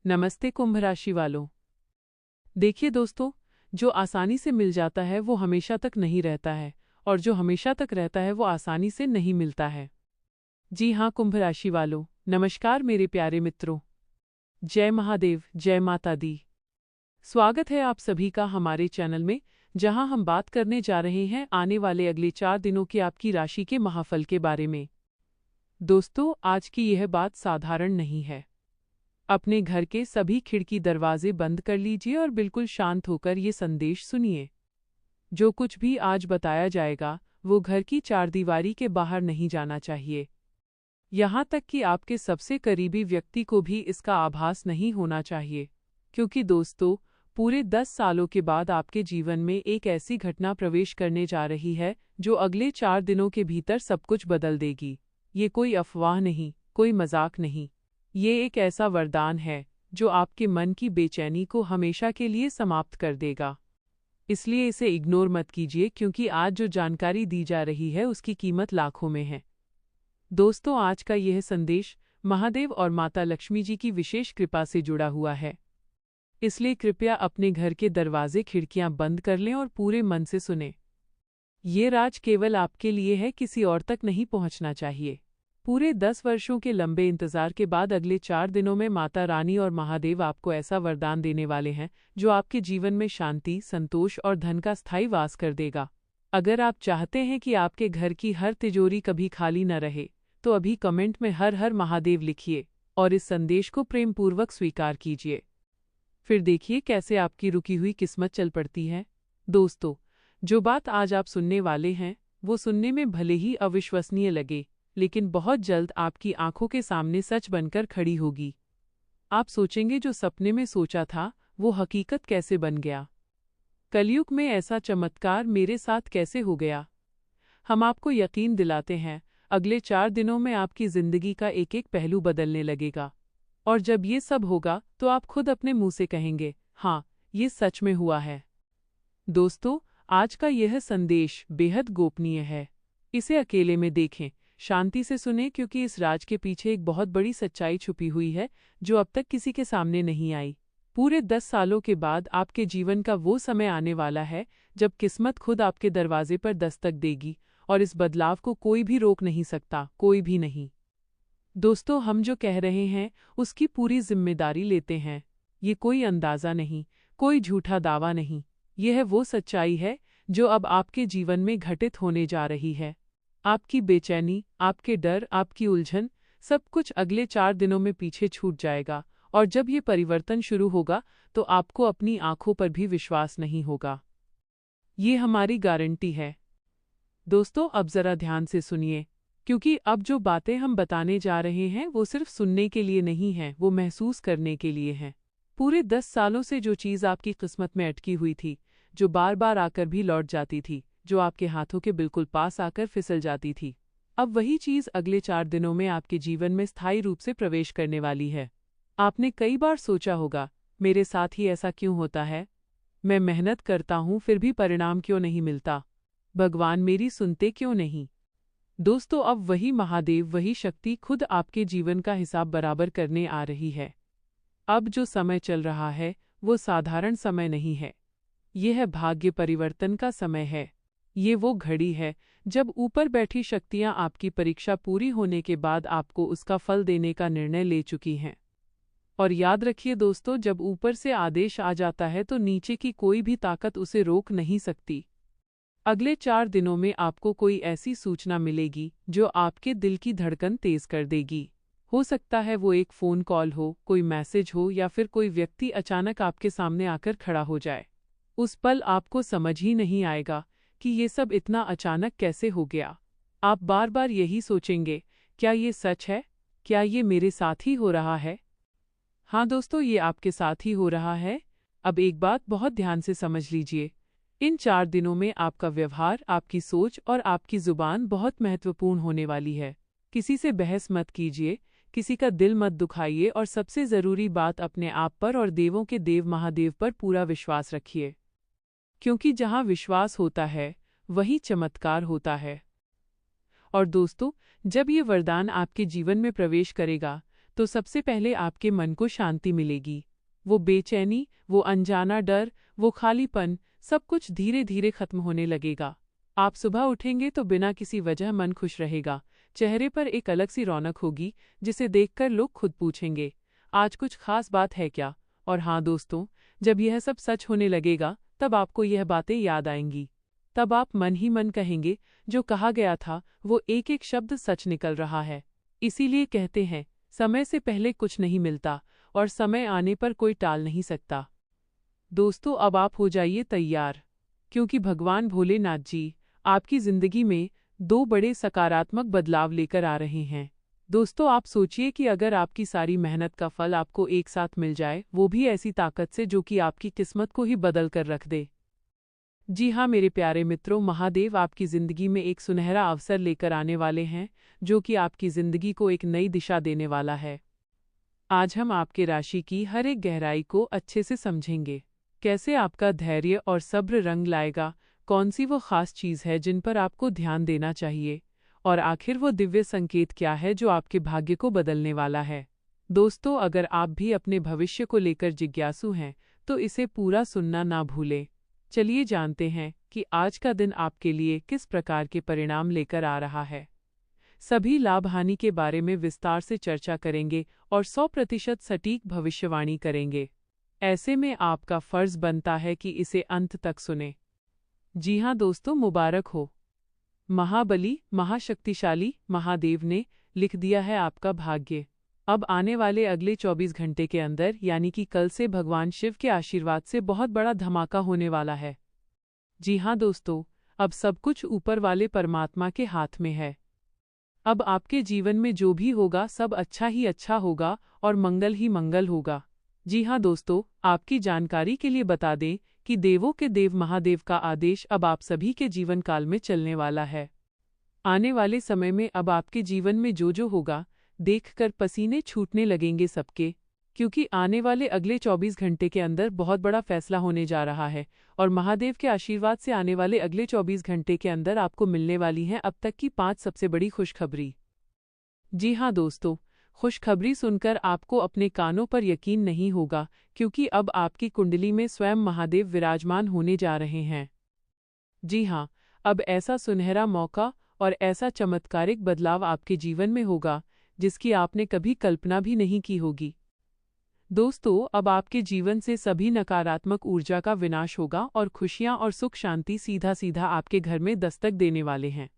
नमस्ते कुंभ राशि वालों। देखिए दोस्तों, जो आसानी से मिल जाता है वो हमेशा तक नहीं रहता है और जो हमेशा तक रहता है वो आसानी से नहीं मिलता है। जी हाँ कुंभ राशि वालों, नमस्कार मेरे प्यारे मित्रों। जय महादेव, जय माता दी। स्वागत है आप सभी का हमारे चैनल में, जहां हम बात करने जा रहे हैं आने वाले अगले 4 दिनों के आपकी राशि के महाफल के बारे में। दोस्तों, आज की यह बात साधारण नहीं है। अपने घर के सभी खिड़की दरवाजे बंद कर लीजिए और बिल्कुल शांत होकर ये संदेश सुनिए। जो कुछ भी आज बताया जाएगा वो घर की चारदीवारी के बाहर नहीं जाना चाहिए। यहाँ तक कि आपके सबसे करीबी व्यक्ति को भी इसका आभास नहीं होना चाहिए, क्योंकि दोस्तों, पूरे 10 सालों के बाद आपके जीवन में एक ऐसी घटना प्रवेश करने जा रही है जो अगले 4 दिनों के भीतर सब कुछ बदल देगी। ये कोई अफवाह नहीं, कोई मजाक नहीं। ये एक ऐसा वरदान है जो आपके मन की बेचैनी को हमेशा के लिए समाप्त कर देगा। इसलिए इसे इग्नोर मत कीजिए, क्योंकि आज जो जानकारी दी जा रही है उसकी कीमत लाखों में है। दोस्तों, आज का यह संदेश महादेव और माता लक्ष्मी जी की विशेष कृपा से जुड़ा हुआ है। इसलिए कृपया अपने घर के दरवाजे खिड़कियां बंद कर लें और पूरे मन से सुनें। ये राज केवल आपके लिए है, किसी और तक नहीं पहुंचना चाहिए। पूरे 10 वर्षों के लंबे इंतजार के बाद अगले 4 दिनों में माता रानी और महादेव आपको ऐसा वरदान देने वाले हैं जो आपके जीवन में शांति, संतोष और धन का स्थायी वास कर देगा। अगर आप चाहते हैं कि आपके घर की हर तिजोरी कभी खाली न रहे, तो अभी कमेंट में हर हर महादेव लिखिए और इस संदेश को प्रेमपूर्वक स्वीकार कीजिए। फिर देखिए कैसे आपकी रुकी हुई किस्मत चल पड़ती है। दोस्तों, जो बात आज आप सुनने वाले हैं वो सुनने में भले ही अविश्वसनीय लगे, लेकिन बहुत जल्द आपकी आंखों के सामने सच बनकर खड़ी होगी। आप सोचेंगे जो सपने में सोचा था वो हकीकत कैसे बन गया। कलयुग में ऐसा चमत्कार मेरे साथ कैसे हो गया। हम आपको यकीन दिलाते हैं, अगले 4 दिनों में आपकी जिंदगी का एक एक पहलू बदलने लगेगा। और जब ये सब होगा तो आप खुद अपने मुंह से कहेंगे, हाँ, ये सच में हुआ है। दोस्तों, आज का यह संदेश बेहद गोपनीय है। इसे अकेले में देखें, शांति से सुने, क्योंकि इस राज के पीछे एक बहुत बड़ी सच्चाई छुपी हुई है जो अब तक किसी के सामने नहीं आई। पूरे 10 सालों के बाद आपके जीवन का वो समय आने वाला है जब किस्मत खुद आपके दरवाजे पर दस्तक देगी, और इस बदलाव को कोई भी रोक नहीं सकता, कोई भी नहीं। दोस्तों, हम जो कह रहे हैं उसकी पूरी जिम्मेदारी लेते हैं। ये कोई अंदाज़ा नहीं, कोई झूठा दावा नहीं। यह वो सच्चाई है जो अब आपके जीवन में घटित होने जा रही है। आपकी बेचैनी, आपके डर, आपकी उलझन, सब कुछ अगले 4 दिनों में पीछे छूट जाएगा, और जब ये परिवर्तन शुरू होगा तो आपको अपनी आंखों पर भी विश्वास नहीं होगा। ये हमारी गारंटी है। दोस्तों, अब जरा ध्यान से सुनिए, क्योंकि अब जो बातें हम बताने जा रहे हैं वो सिर्फ सुनने के लिए नहीं हैं, वो महसूस करने के लिए हैं। पूरे 10 सालों से जो चीज़ आपकी किस्मत में अटकी हुई थी, जो बार बार आकर भी लौट जाती थी, जो आपके हाथों के बिल्कुल पास आकर फिसल जाती थी, अब वही चीज़ अगले 4 दिनों में आपके जीवन में स्थायी रूप से प्रवेश करने वाली है। आपने कई बार सोचा होगा, मेरे साथ ही ऐसा क्यों होता है? मैं मेहनत करता हूँ फिर भी परिणाम क्यों नहीं मिलता? भगवान मेरी सुनते क्यों नहीं? दोस्तों, अब वही महादेव, वही शक्ति खुद आपके जीवन का हिसाब बराबर करने आ रही है। अब जो समय चल रहा है वो साधारण समय नहीं है। यह भाग्य परिवर्तन का समय है। ये वो घड़ी है जब ऊपर बैठी शक्तियां आपकी परीक्षा पूरी होने के बाद आपको उसका फल देने का निर्णय ले चुकी हैं। और याद रखिए दोस्तों, जब ऊपर से आदेश आ जाता है तो नीचे की कोई भी ताकत उसे रोक नहीं सकती। अगले 4 दिनों में आपको कोई ऐसी सूचना मिलेगी जो आपके दिल की धड़कन तेज कर देगी। हो सकता है वो एक फ़ोन कॉल हो, कोई मैसेज हो, या फिर कोई व्यक्ति अचानक आपके सामने आकर खड़ा हो जाए। उस पल आपको समझ ही नहीं आएगा कि ये सब इतना अचानक कैसे हो गया। आप बार बार यही सोचेंगे, क्या ये सच है? क्या ये मेरे साथ ही हो रहा है? हाँ दोस्तों, ये आपके साथ ही हो रहा है। अब एक बात बहुत ध्यान से समझ लीजिए, इन 4 दिनों में आपका व्यवहार, आपकी सोच और आपकी जुबान बहुत महत्वपूर्ण होने वाली है। किसी से बहस मत कीजिए, किसी का दिल मत दुखाइए, और सबसे ज़रूरी बात, अपने आप पर और देवों के देव महादेव पर पूरा विश्वास रखिए। क्योंकि जहाँ विश्वास होता है वहीं चमत्कार होता है। और दोस्तों, जब ये वरदान आपके जीवन में प्रवेश करेगा तो सबसे पहले आपके मन को शांति मिलेगी। वो बेचैनी, वो अनजाना डर, वो खालीपन, सब कुछ धीरे धीरे खत्म होने लगेगा। आप सुबह उठेंगे तो बिना किसी वजह मन खुश रहेगा, चेहरे पर एक अलग सी रौनक होगी जिसे देखकर लोग खुद पूछेंगे, आज कुछ खास बात है क्या? और हाँ दोस्तों, जब यह सब सच होने लगेगा तब आपको यह बातें याद आएंगी। तब आप मन ही मन कहेंगे, जो कहा गया था वो एक एक शब्द सच निकल रहा है। इसीलिए कहते हैं, समय से पहले कुछ नहीं मिलता और समय आने पर कोई टाल नहीं सकता। दोस्तों, अब आप हो जाइए तैयार, क्योंकि भगवान भोलेनाथ जी आपकी जिंदगी में 2 बड़े सकारात्मक बदलाव लेकर आ रहे हैं। दोस्तों, आप सोचिए कि अगर आपकी सारी मेहनत का फल आपको एक साथ मिल जाए, वो भी ऐसी ताकत से जो कि आपकी किस्मत को ही बदल कर रख दे। जी हाँ मेरे प्यारे मित्रों, महादेव आपकी जिंदगी में एक सुनहरा अवसर लेकर आने वाले हैं, जो कि आपकी जिंदगी को एक नई दिशा देने वाला है। आज हम आपके राशि की हर एक गहराई को अच्छे से समझेंगे। कैसे आपका धैर्य और सब्र रंग लाएगा, कौन सी वो खास चीज़ है जिन पर आपको ध्यान देना चाहिए, और आखिर वो दिव्य संकेत क्या है जो आपके भाग्य को बदलने वाला है। दोस्तों, अगर आप भी अपने भविष्य को लेकर जिज्ञासु हैं तो इसे पूरा सुनना ना भूलें। चलिए जानते हैं कि आज का दिन आपके लिए किस प्रकार के परिणाम लेकर आ रहा है। सभी लाभ हानि के बारे में विस्तार से चर्चा करेंगे और 100% सटीक भविष्यवाणी करेंगे। ऐसे में आपका फर्ज बनता है कि इसे अंत तक सुने। जी हाँ दोस्तों, मुबारक हो। महाबली, महाशक्तिशाली महादेव ने लिख दिया है आपका भाग्य। अब आने वाले अगले 24 घंटे के अंदर, यानी कि कल से, भगवान शिव के आशीर्वाद से बहुत बड़ा धमाका होने वाला है। जी हाँ दोस्तों, अब सब कुछ ऊपर वाले परमात्मा के हाथ में है। अब आपके जीवन में जो भी होगा सब अच्छा ही अच्छा होगा और मंगल ही मंगल होगा। जी हाँ दोस्तों, आपकी जानकारी के लिए बता दें कि देवों के देव महादेव का आदेश अब आप सभी के जीवन काल में चलने वाला है। आने वाले समय में अब आपके जीवन में जो होगा, देखकर पसीने छूटने लगेंगे सबके, क्योंकि आने वाले अगले 24 घंटे के अंदर बहुत बड़ा फैसला होने जा रहा है और महादेव के आशीर्वाद से आने वाले अगले 24 घंटे के अंदर आपको मिलने वाली हैं अब तक की 5 सबसे बड़ी खुशखबरी। जी हाँ दोस्तों, खुशखबरी सुनकर आपको अपने कानों पर यकीन नहीं होगा, क्योंकि अब आपकी कुंडली में स्वयं महादेव विराजमान होने जा रहे हैं। जी हाँ, अब ऐसा सुनहरा मौका और ऐसा चमत्कारिक बदलाव आपके जीवन में होगा जिसकी आपने कभी कल्पना भी नहीं की होगी। दोस्तों, अब आपके जीवन से सभी नकारात्मक ऊर्जा का विनाश होगा और खुशियां और सुख शांति सीधा सीधा आपके घर में दस्तक देने वाले हैं।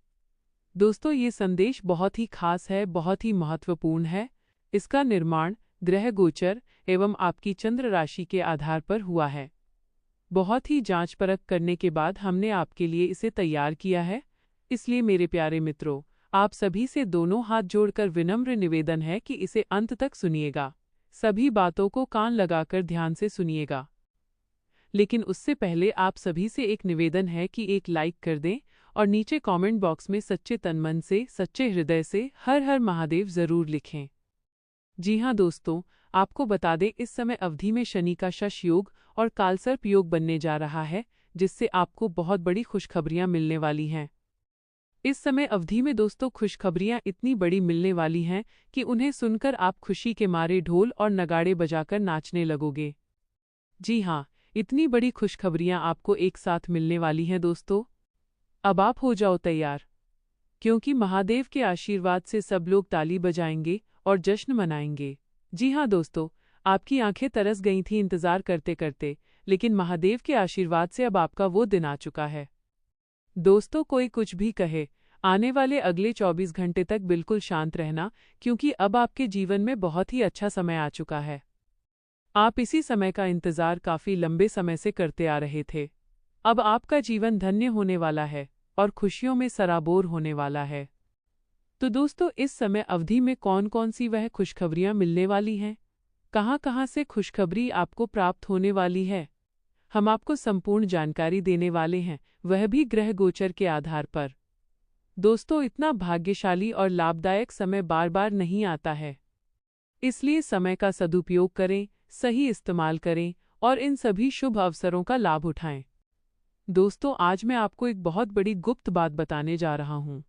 दोस्तों, ये संदेश बहुत ही खास है, बहुत ही महत्वपूर्ण है। इसका निर्माण ग्रह गोचर एवं आपकी चंद्र राशि के आधार पर हुआ है। बहुत ही जांच परख करने के बाद हमने आपके लिए इसे तैयार किया है। इसलिए मेरे प्यारे मित्रों, आप सभी से दोनों हाथ जोड़कर विनम्र निवेदन है कि इसे अंत तक सुनिएगा। सभी बातों को कान लगाकर ध्यान से सुनिएगा। लेकिन उससे पहले आप सभी से एक निवेदन है कि एक लाइक कर दें और नीचे कमेंट बॉक्स में सच्चे तन मन से, सच्चे हृदय से हर हर महादेव जरूर लिखें। जी हाँ दोस्तों, आपको बता दें, इस समय अवधि में शनि का शश योग और कालसर्प योग बनने जा रहा है, जिससे आपको बहुत बड़ी खुशखबरियां मिलने वाली हैं। इस समय अवधि में दोस्तों खुशखबरियां इतनी बड़ी मिलने वाली हैं कि उन्हें सुनकर आप खुशी के मारे ढोल और नगाड़े बजाकर नाचने लगोगे। जी हाँ, इतनी बड़ी खुशखबरियां आपको एक साथ मिलने वाली हैं दोस्तों। अब आप हो जाओ तैयार, क्योंकि महादेव के आशीर्वाद से सब लोग ताली बजाएंगे और जश्न मनाएंगे। जी हाँ दोस्तों, आपकी आंखें तरस गई थीं इंतजार करते करते, लेकिन महादेव के आशीर्वाद से अब आपका वो दिन आ चुका है। दोस्तों, कोई कुछ भी कहे, आने वाले अगले 24 घंटे तक बिल्कुल शांत रहना, क्योंकि अब आपके जीवन में बहुत ही अच्छा समय आ चुका है। आप इसी समय का इंतजार काफी लंबे समय से करते आ रहे थे। अब आपका जीवन धन्य होने वाला है और खुशियों में सराबोर होने वाला है। तो दोस्तों, इस समय अवधि में कौन कौन सी वह खुशखबरियां मिलने वाली हैं, कहाँ से खुशखबरी आपको प्राप्त होने वाली है, हम आपको संपूर्ण जानकारी देने वाले हैं, वह भी ग्रह गोचर के आधार पर। दोस्तों, इतना भाग्यशाली और लाभदायक समय बार बार नहीं आता है, इसलिए समय का सदुपयोग करें, सही इस्तेमाल करें और इन सभी शुभ अवसरों का लाभ उठाएं। दोस्तों, आज मैं आपको एक बहुत बड़ी गुप्त बात बताने जा रहा हूँ।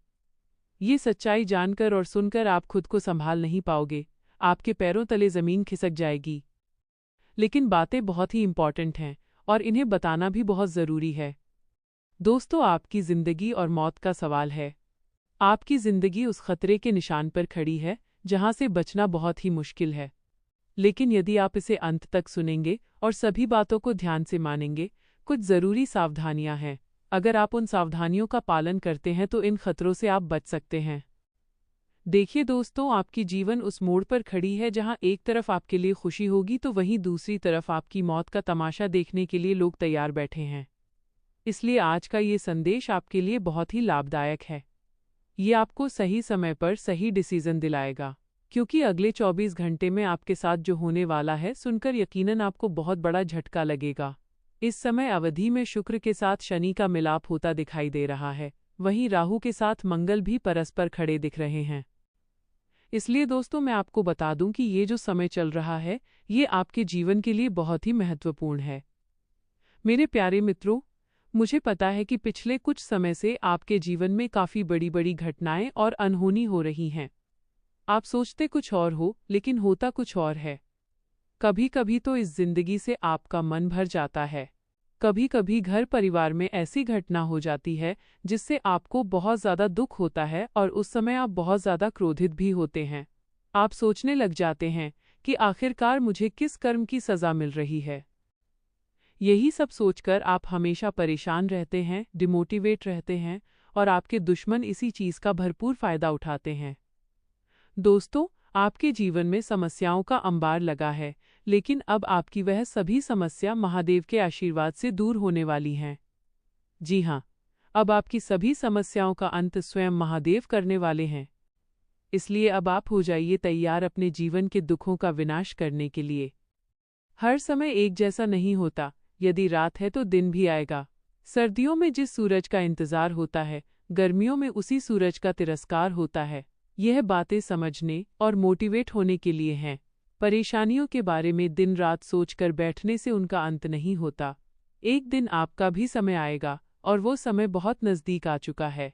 ये सच्चाई जानकर और सुनकर आप खुद को संभाल नहीं पाओगे, आपके पैरों तले ज़मीन खिसक जाएगी। लेकिन बातें बहुत ही इम्पॉर्टेंट हैं और इन्हें बताना भी बहुत ज़रूरी है। दोस्तों, आपकी ज़िंदगी और मौत का सवाल है। आपकी ज़िंदगी उस खतरे के निशान पर खड़ी है जहाँ से बचना बहुत ही मुश्किल है। लेकिन यदि आप इसे अंत तक सुनेंगे और सभी बातों को ध्यान से मानेंगे, कुछ ज़रूरी सावधानियां हैं। अगर आप उन सावधानियों का पालन करते हैं तो इन खतरों से आप बच सकते हैं। देखिए दोस्तों, आपकी जीवन उस मोड़ पर खड़ी है जहां एक तरफ आपके लिए खुशी होगी तो वहीं दूसरी तरफ आपकी मौत का तमाशा देखने के लिए लोग तैयार बैठे हैं। इसलिए आज का ये संदेश आपके लिए बहुत ही लाभदायक है। ये आपको सही समय पर सही डिसीजन दिलाएगा, क्योंकि अगले 24 घंटे में आपके साथ जो होने वाला है सुनकर यकीनन आपको बहुत बड़ा झटका लगेगा। इस समय अवधि में शुक्र के साथ शनि का मिलाप होता दिखाई दे रहा है, वहीं राहु के साथ मंगल भी परस्पर खड़े दिख रहे हैं। इसलिए दोस्तों, मैं आपको बता दूं कि ये जो समय चल रहा है ये आपके जीवन के लिए बहुत ही महत्वपूर्ण है। मेरे प्यारे मित्रों, मुझे पता है कि पिछले कुछ समय से आपके जीवन में काफ़ी बड़ी बड़ी घटनाएं और अनहोनी हो रही हैं। आप सोचते कुछ और हो लेकिन होता कुछ और है। कभी कभी तो इस जिंदगी से आपका मन भर जाता है। कभी कभी घर परिवार में ऐसी घटना हो जाती है जिससे आपको बहुत ज़्यादा दुख होता है और उस समय आप बहुत ज़्यादा क्रोधित भी होते हैं। आप सोचने लग जाते हैं कि आखिरकार मुझे किस कर्म की सज़ा मिल रही है। यही सब सोचकर आप हमेशा परेशान रहते हैं, डिमोटिवेट रहते हैं और आपके दुश्मन इसी चीज़ का भरपूर फ़ायदा उठाते हैं। दोस्तों, आपके जीवन में समस्याओं का अंबार लगा है, लेकिन अब आपकी वह सभी समस्या महादेव के आशीर्वाद से दूर होने वाली हैं। जी हाँ, अब आपकी सभी समस्याओं का अंत स्वयं महादेव करने वाले हैं। इसलिए अब आप हो जाइए तैयार अपने जीवन के दुखों का विनाश करने के लिए। हर समय एक जैसा नहीं होता। यदि रात है तो दिन भी आएगा। सर्दियों में जिस सूरज का इंतजार होता है, गर्मियों में उसी सूरज का तिरस्कार होता है। यह बातें समझने और मोटिवेट होने के लिए हैं। परेशानियों के बारे में दिन रात सोचकर बैठने से उनका अंत नहीं होता। एक दिन आपका भी समय आएगा और वो समय बहुत नज़दीक आ चुका है।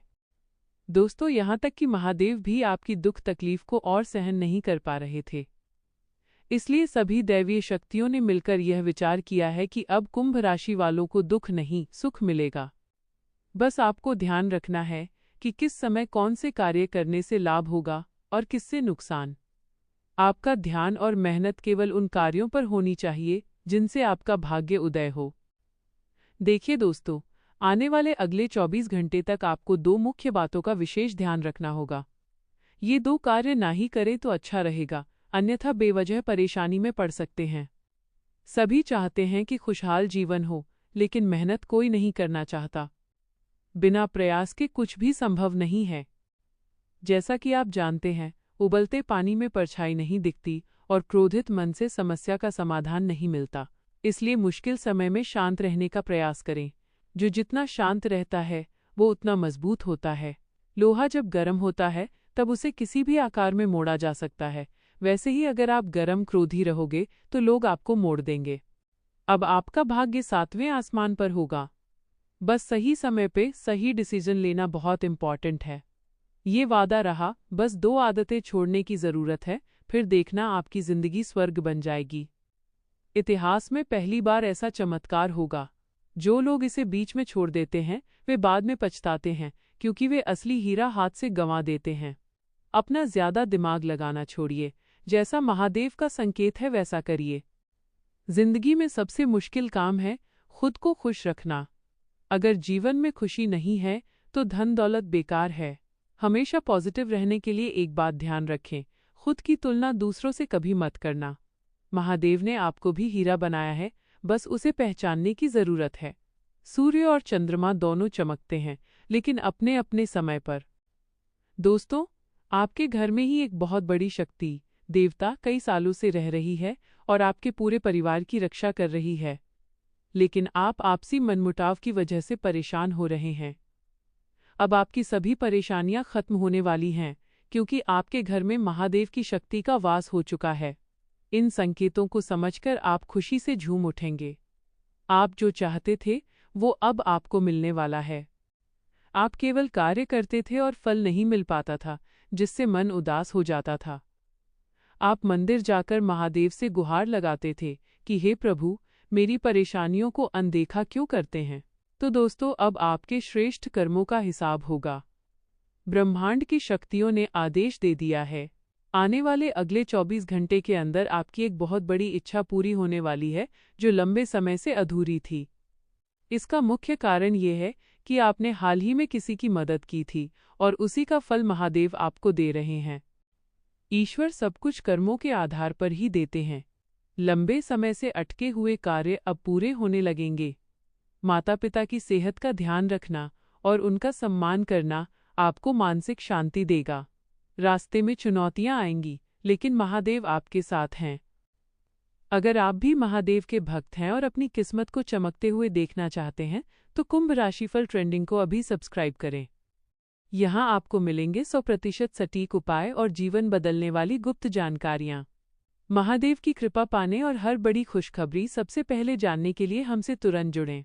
दोस्तों, यहाँ तक कि महादेव भी आपकी दुख तकलीफ को और सहन नहीं कर पा रहे थे। इसलिए सभी दैवीय शक्तियों ने मिलकर यह विचार किया है कि अब कुंभ राशि वालों को दुख नहीं, सुख मिलेगा। बस आपको ध्यान रखना है कि किस समय कौन से कार्य करने से लाभ होगा और किससे नुकसान। आपका ध्यान और मेहनत केवल उन कार्यों पर होनी चाहिए जिनसे आपका भाग्य उदय हो। देखिए दोस्तों, आने वाले अगले 24 घंटे तक आपको 2 मुख्य बातों का विशेष ध्यान रखना होगा। ये 2 कार्य ना ही करें तो अच्छा रहेगा, अन्यथा बेवजह परेशानी में पड़ सकते हैं। सभी चाहते हैं कि खुशहाल जीवन हो, लेकिन मेहनत कोई नहीं करना चाहता। बिना प्रयास के कुछ भी संभव नहीं है। जैसा कि आप जानते हैं, उबलते पानी में परछाई नहीं दिखती और क्रोधित मन से समस्या का समाधान नहीं मिलता। इसलिए मुश्किल समय में शांत रहने का प्रयास करें। जो जितना शांत रहता है, वो उतना मजबूत होता है। लोहा जब गर्म होता है, तब उसे किसी भी आकार में मोड़ा जा सकता है। वैसे ही अगर आप गर्म क्रोधी रहोगे तो लोग आपको मोड़ देंगे। अब आपका भाग्य 7वें आसमान पर होगा। बस सही समय पे सही डिसीजन लेना बहुत इम्पॉर्टेंट है। ये वादा रहा, बस 2 आदतें छोड़ने की ज़रूरत है, फिर देखना आपकी ज़िंदगी स्वर्ग बन जाएगी। इतिहास में पहली बार ऐसा चमत्कार होगा। जो लोग इसे बीच में छोड़ देते हैं, वे बाद में पछताते हैं, क्योंकि वे असली हीरा हाथ से गंवा देते हैं। अपना ज़्यादा दिमाग लगाना छोड़िए, जैसा महादेव का संकेत है वैसा करिए। जिंदगी में सबसे मुश्किल काम है खुद को खुश रखना। अगर जीवन में खुशी नहीं है तो धन दौलत बेकार है। हमेशा पॉजिटिव रहने के लिए एक बात ध्यान रखें, खुद की तुलना दूसरों से कभी मत करना। महादेव ने आपको भी हीरा बनाया है, बस उसे पहचानने की ज़रूरत है। सूर्य और चंद्रमा दोनों चमकते हैं, लेकिन अपने अपने समय पर। दोस्तों, आपके घर में ही एक बहुत बड़ी शक्ति, देवता, कई सालों से रह रही है और आपके पूरे परिवार की रक्षा कर रही है। लेकिन आप आपसी मनमुटाव की वजह से परेशान हो रहे हैं। अब आपकी सभी परेशानियां खत्म होने वाली हैं, क्योंकि आपके घर में महादेव की शक्ति का वास हो चुका है। इन संकेतों को समझकर आप खुशी से झूम उठेंगे। आप जो चाहते थे वो अब आपको मिलने वाला है। आप केवल कार्य करते थे और फल नहीं मिल पाता था, जिससे मन उदास हो जाता था। आप मंदिर जाकर महादेव से गुहार लगाते थे कि हे प्रभु, मेरी परेशानियों को अनदेखा क्यों करते हैं। तो दोस्तों, अब आपके श्रेष्ठ कर्मों का हिसाब होगा। ब्रह्मांड की शक्तियों ने आदेश दे दिया है, आने वाले अगले 24 घंटे के अंदर आपकी एक बहुत बड़ी इच्छा पूरी होने वाली है, जो लंबे समय से अधूरी थी। इसका मुख्य कारण ये है कि आपने हाल ही में किसी की मदद की थी और उसी का फल महादेव आपको दे रहे हैं। ईश्वर सब कुछ कर्मों के आधार पर ही देते हैं। लंबे समय से अटके हुए कार्य अब पूरे होने लगेंगे। माता पिता की सेहत का ध्यान रखना और उनका सम्मान करना आपको मानसिक शांति देगा। रास्ते में चुनौतियां आएंगी, लेकिन महादेव आपके साथ हैं। अगर आप भी महादेव के भक्त हैं और अपनी किस्मत को चमकते हुए देखना चाहते हैं, तो कुंभ राशिफल ट्रेंडिंग को अभी सब्सक्राइब करें। यहाँ आपको मिलेंगे 100% सटीक उपाय और जीवन बदलने वाली गुप्त जानकारियाँ। महादेव की कृपा पाने और हर बड़ी खुशखबरी सबसे पहले जानने के लिए हमसे तुरंत जुड़ें।